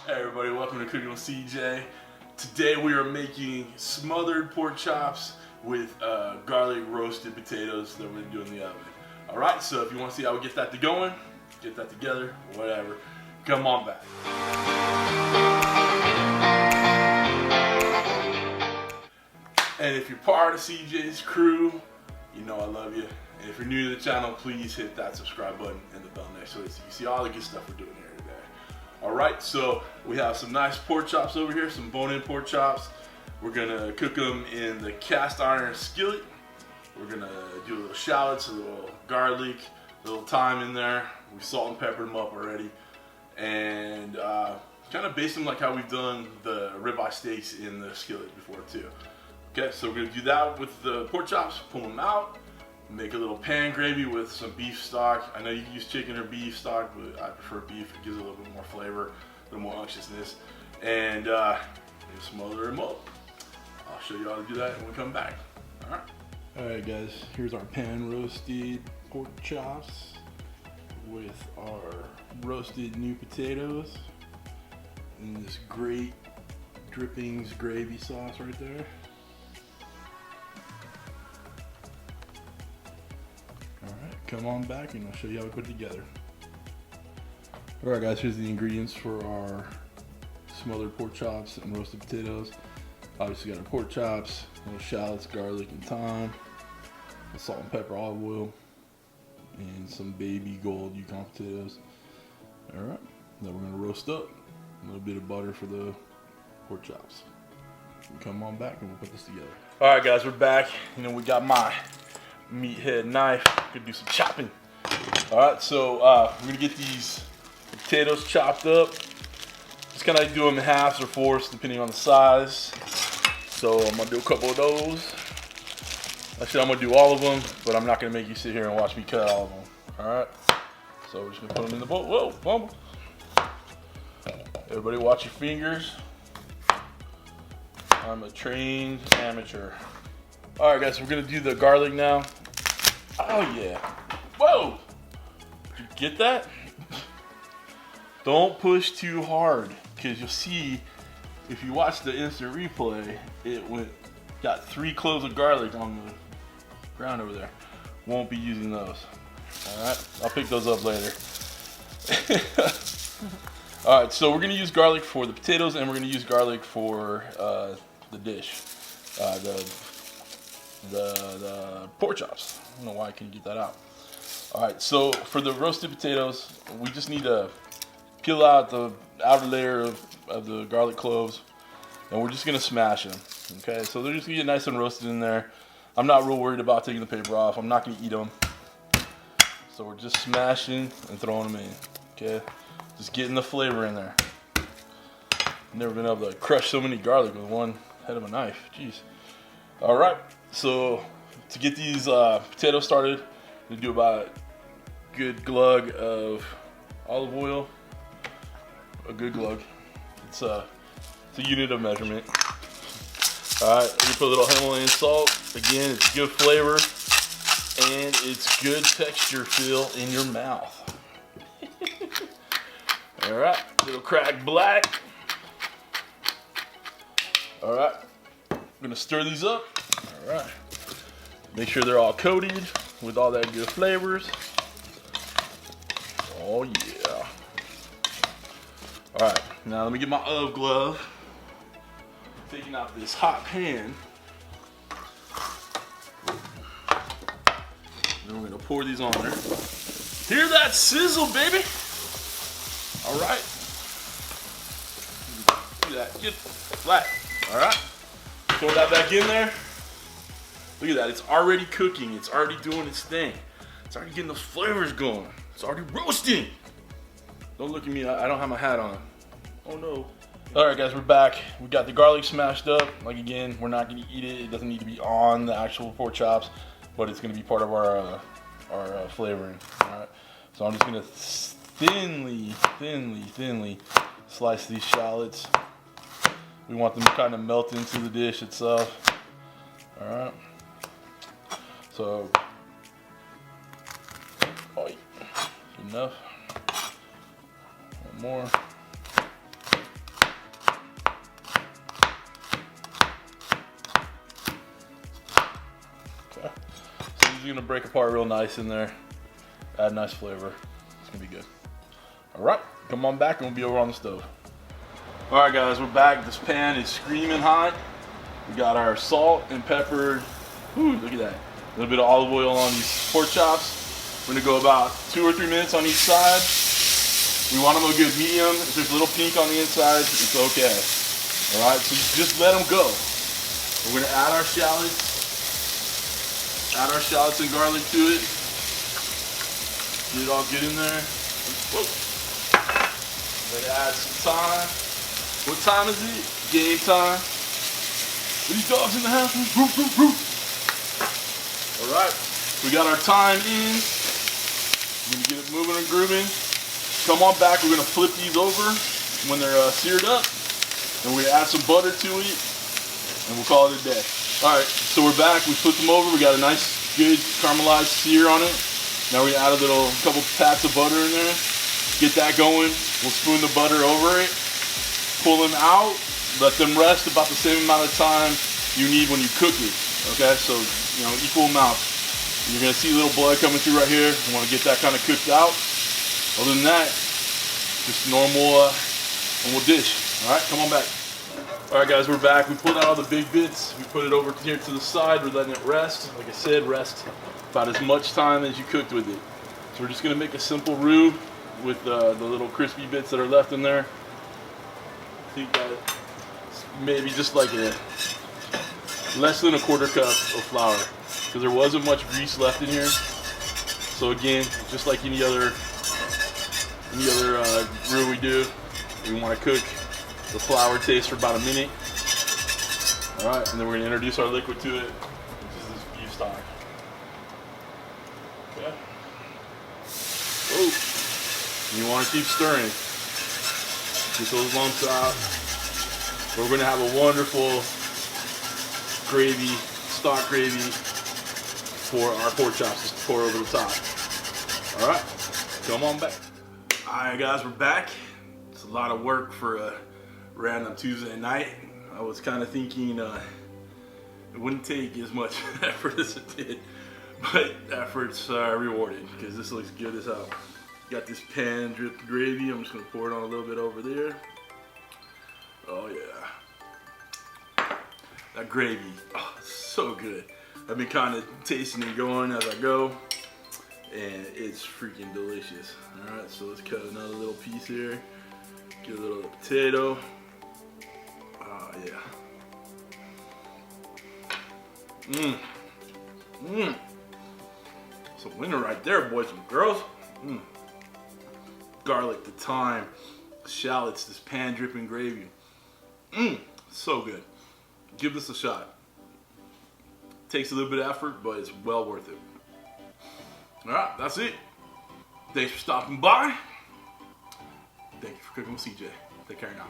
Hey everybody, welcome to Cooking with CJ. Today we are making smothered pork chops with garlic roasted potatoes that we're going to do in the oven. Alright, so if you want to see how we get that going, get that together, whatever, come on back. And if you're part of CJ's crew, you know I love you. And if you're new to the channel, please hit that subscribe button and the bell next to it so you see all the good stuff we're doing here today. Alright, so we have some nice pork chops over here, some bone-in pork chops. We're gonna cook them in the cast iron skillet. We're gonna do a little shallots, a little garlic, a little thyme in there. We salt and peppered them up already. And kind of base them like how we've done the ribeye steaks in the skillet before too. Okay, so we're gonna do that with the pork chops, pull them out. Make a little pan gravy with some beef stock. I know you can use chicken or beef stock, but I prefer beef. It gives it a little bit more flavor, a little more unctuousness. And smother them up. I'll show you how to do that when we come back. All right. All right, guys. Here's our pan roasted pork chops with our roasted new potatoes and this great drippings gravy sauce right there. Come on back and I'll show you how we put it together. Alright guys, here's the ingredients for our smothered pork chops and roasted potatoes. Obviously got our pork chops, little shallots, garlic and thyme, salt and pepper, olive oil, and some baby gold Yukon potatoes. Alright, then we're going to roast up a little bit of butter for the pork chops. Come on back and we'll put this together. Alright guys, we're back. You know, we got my meathead knife. Gonna do some chopping. Alright, so we're gonna get these potatoes chopped up. Just kind of do them in halves or fourths depending on the size. So I'm gonna do a couple of those. Actually, I'm gonna do all of them, but I'm not gonna make you sit here and watch me cut all of them. Alright, so we're just gonna put them in the bowl. Whoa, bumble. Everybody watch your fingers. I'm a trained amateur. Alright guys, we're gonna do the garlic now. Oh yeah. Whoa! Did you get that? Don't push too hard, because you'll see if you watch the instant replay, got 3 cloves of garlic on the ground over there. Won't be using those. Alright, I'll pick those up later. Alright, so we're gonna use garlic for the potatoes and we're gonna use garlic for the dish. The pork chops. I don't know why I couldn't get that out. Alright, so for the roasted potatoes, we just need to peel out the outer layer of the garlic cloves, and we're just going to smash them. Okay, so they're just going to get nice and roasted in there. I'm not real worried about taking the paper off. I'm not going to eat them. So we're just smashing and throwing them in. Okay, just getting the flavor in there. I've never been able to crush so many garlic with one head of a knife. Jeez. Alright, so to get these potatoes started, we do about a good glug of olive oil. A good glug. It's a unit of measurement. Alright, you put a little Himalayan salt. Again, it's good flavor and it's good texture feel in your mouth. Alright, little cracked black. Alright, I'm gonna stir these up. Alright. Make sure they're all coated with all that good flavors. Oh yeah. Alright, now let me get my oven glove. Taking out this hot pan. Then we're gonna pour these on there. Hear that sizzle, baby? Alright. Look at that, get flat. Alright. Throw that back in there. Look at that, it's already cooking, it's already doing its thing. It's already getting those flavors going. It's already roasting. Don't look at me, I don't have my hat on. Oh no. Alright guys, we're back. We got the garlic smashed up. Like again, we're not gonna eat it. It doesn't need to be on the actual pork chops, but it's gonna be part of our flavoring. Alright, so I'm just gonna thinly slice these shallots. We want them to kind of melt into the dish itself. Alright. So, enough. One more. is gonna break apart real nice in there. Add nice flavor. It's gonna be good. All right, come on back and we'll be over on the stove. All right, guys, we're back. This pan is screaming hot. We got our salt and pepper. Ooh, look at that. A little bit of olive oil on these pork chops. We're gonna go about 2 or 3 minutes on each side. We want them a good medium. If there's a little pink on the inside, it's okay. All right, so just let them go. We're gonna add our shallots. Add our shallots and garlic to it. Get it all good in there. Whoa. Then add some thyme. What time is it? Game time. Are these dogs in the house? Roof, roof, roof. All right, we got our thyme in. We're gonna get it moving and grooving. Come on back. We're gonna flip these over when they're seared up, and we're gonna add some butter to it, and we'll call it a day. All right, so we're back. We flipped them over. We got a nice, good caramelized sear on it. Now we're gonna add a couple pats of butter in there. Get that going. We'll spoon the butter over it. Pull them out. Let them rest about the same amount of time you need when you cook it. Okay, so equal amounts. You're gonna see a little blood coming through right here. You want to get that kind of cooked out. Other than that, just normal dish. All right, come on back. All right, guys, we're back. We pulled out all the big bits. We put it over here to the side. We're letting it rest. Like I said, rest about as much time as you cooked with it. So we're just gonna make a simple roux with the little crispy bits that are left in there. I think that maybe just like less than a 1/4 cup of flour, because there wasn't much grease left in here. So again, just like any other roux we do, we want to cook the flour taste for about a minute. All right, and then we're going to introduce our liquid to it, which is this beef stock. Okay. Oh, you want to keep stirring. Get those lumps out. We're going to have a wonderful gravy, stock gravy for our pork chops to pour over the top. All right, come on back. All right, guys, we're back. It's a lot of work for a random Tuesday night. I was kind of thinking it wouldn't take as much effort as it did, but effort's rewarded because this looks good as hell. Got this pan dripped gravy. I'm just gonna pour it on a little bit over there. Oh yeah, that gravy, oh, it's so good. I've been kind of tasting and going as I go, and it's freaking delicious. All right, so let's cut another little piece here. Get a little potato. Oh yeah. It's a winner right there, boys and girls. Garlic, the thyme, the shallots, this pan dripping gravy. So good. Give this a shot. Takes a little bit of effort, but it's well worth it. All right, that's it. Thanks for stopping by. Thank you for cooking with CJ. Take care now.